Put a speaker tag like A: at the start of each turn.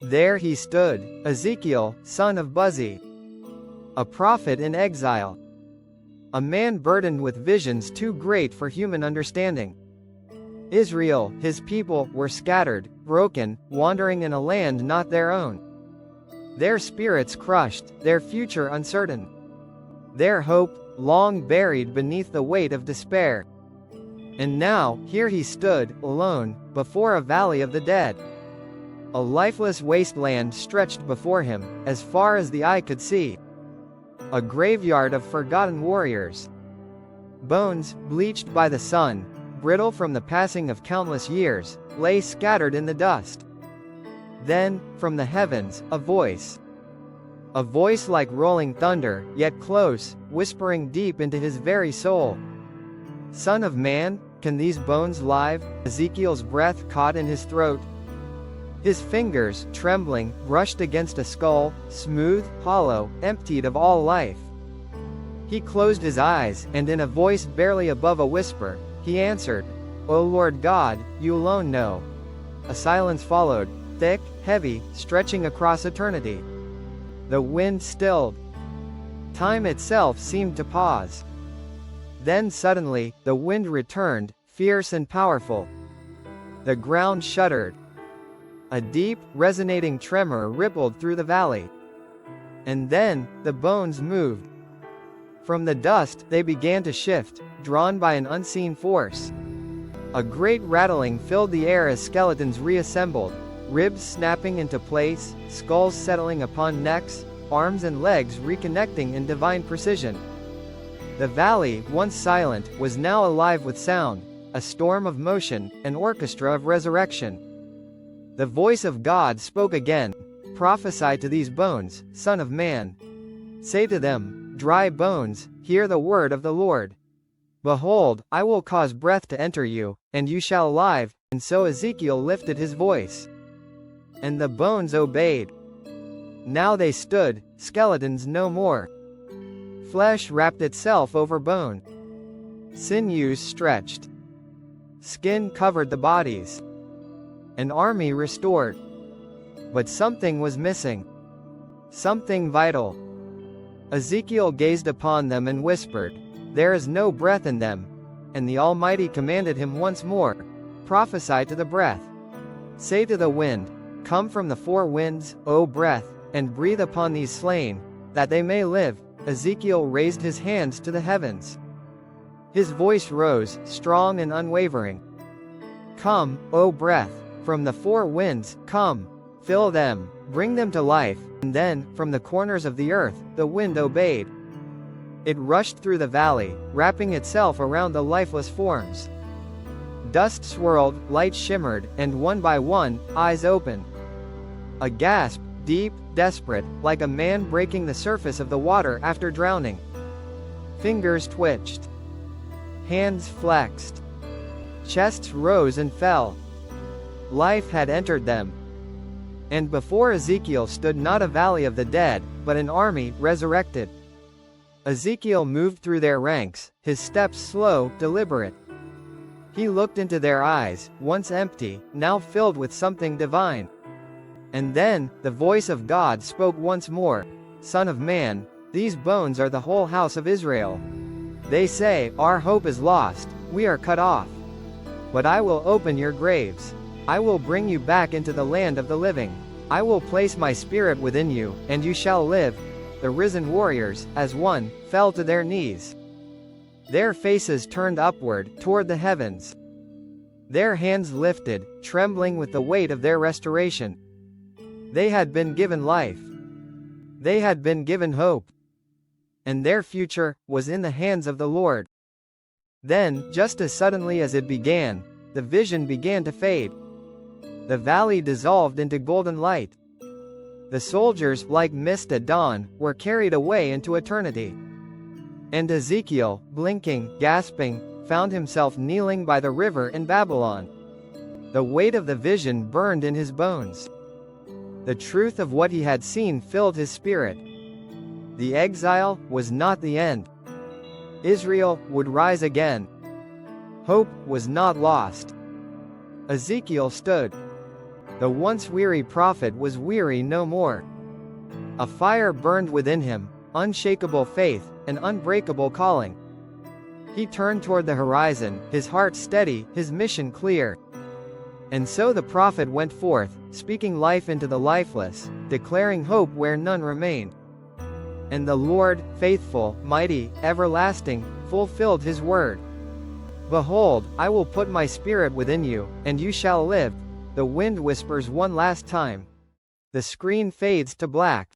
A: There he stood, Ezekiel, son of Buzi, a prophet in exile, a man burdened with visions too great for human understanding. Israel, his people, were scattered, broken, wandering in a land not their own. Their spirits crushed, their future uncertain. Their hope, long buried beneath the weight of despair. And now, here he stood, alone, before a valley of the dead. A lifeless wasteland stretched before him, as far as the eye could see. A graveyard of forgotten warriors. Bones, bleached by the sun, brittle from the passing of countless years, lay scattered in the dust. Then, from the heavens, a voice. A voice like rolling thunder, yet close, whispering deep into his very soul. Son of man, can these bones live? Ezekiel's breath caught in his throat. His fingers, trembling, brushed against a skull, smooth, hollow, emptied of all life. He closed his eyes, and in a voice barely above a whisper, he answered, "O Lord God, you alone know." A silence followed, thick, heavy, stretching across eternity. The wind stilled. Time itself seemed to pause. Then suddenly, the wind returned, fierce and powerful. The ground shuddered. A deep, resonating tremor rippled through the valley. And then, the bones moved. From the dust, they began to shift, drawn by an unseen force. A great rattling filled the air as skeletons reassembled, ribs snapping into place, skulls settling upon necks, arms and legs reconnecting in divine precision. The valley, once silent, was now alive with sound, a storm of motion, an orchestra of resurrection. The voice of God spoke again. "Prophesy to these bones, Son of man. Say to them, dry bones, hear the word of the Lord. Behold, I will cause breath to enter you, and you shall live." And so Ezekiel lifted his voice. And the bones obeyed. Now they stood, skeletons no more. Flesh wrapped itself over bone. Sinews stretched. Skin covered the bodies. An army restored. But something was missing. Something vital. Ezekiel gazed upon them and whispered, "There is no breath in them." And the Almighty commanded him once more, "Prophesy to the breath. Say to the wind, come from the four winds, O breath, and breathe upon these slain, that they may live." Ezekiel raised his hands to the heavens. His voice rose, strong and unwavering. "Come, O breath, from the four winds, come, fill them, bring them to life." And then, from the corners of the earth, the wind obeyed. It rushed through the valley, wrapping itself around the lifeless forms. Dust swirled, light shimmered, and one by one, eyes opened. A gasp, deep, desperate, like a man breaking the surface of the water after drowning. Fingers twitched. Hands flexed. Chests rose and fell. Life had entered them. And before Ezekiel stood not a valley of the dead, but an army resurrected. Ezekiel moved through their ranks, his steps slow, deliberate. He looked into their eyes, once empty, now filled with something divine. And then, the voice of God spoke once more, "Son of man, these bones are the whole house of Israel. They say, our hope is lost, we are cut off. But I will open your graves. I will bring you back into the land of the living. I will place my spirit within you, and you shall live." The risen warriors, as one, fell to their knees. Their faces turned upward, toward the heavens. Their hands lifted, trembling with the weight of their restoration. They had been given life. They had been given hope. And their future was in the hands of the Lord. Then, just as suddenly as it began, the vision began to fade. The valley dissolved into golden light. The soldiers, like mist at dawn, were carried away into eternity. And Ezekiel, blinking, gasping, found himself kneeling by the river in Babylon. The weight of the vision burned in his bones. The truth of what he had seen filled his spirit. The exile was not the end. Israel would rise again. Hope was not lost. Ezekiel stood The once weary prophet was weary no more. A fire burned within him, unshakable faith, an unbreakable calling. He turned toward the horizon, his heart steady, his mission clear. And so the prophet went forth, speaking life into the lifeless, declaring hope where none remained. And the Lord, faithful, mighty, everlasting, fulfilled his word. Behold, I will put my spirit within you, and you shall live. The wind whispers one last time. The screen fades to black.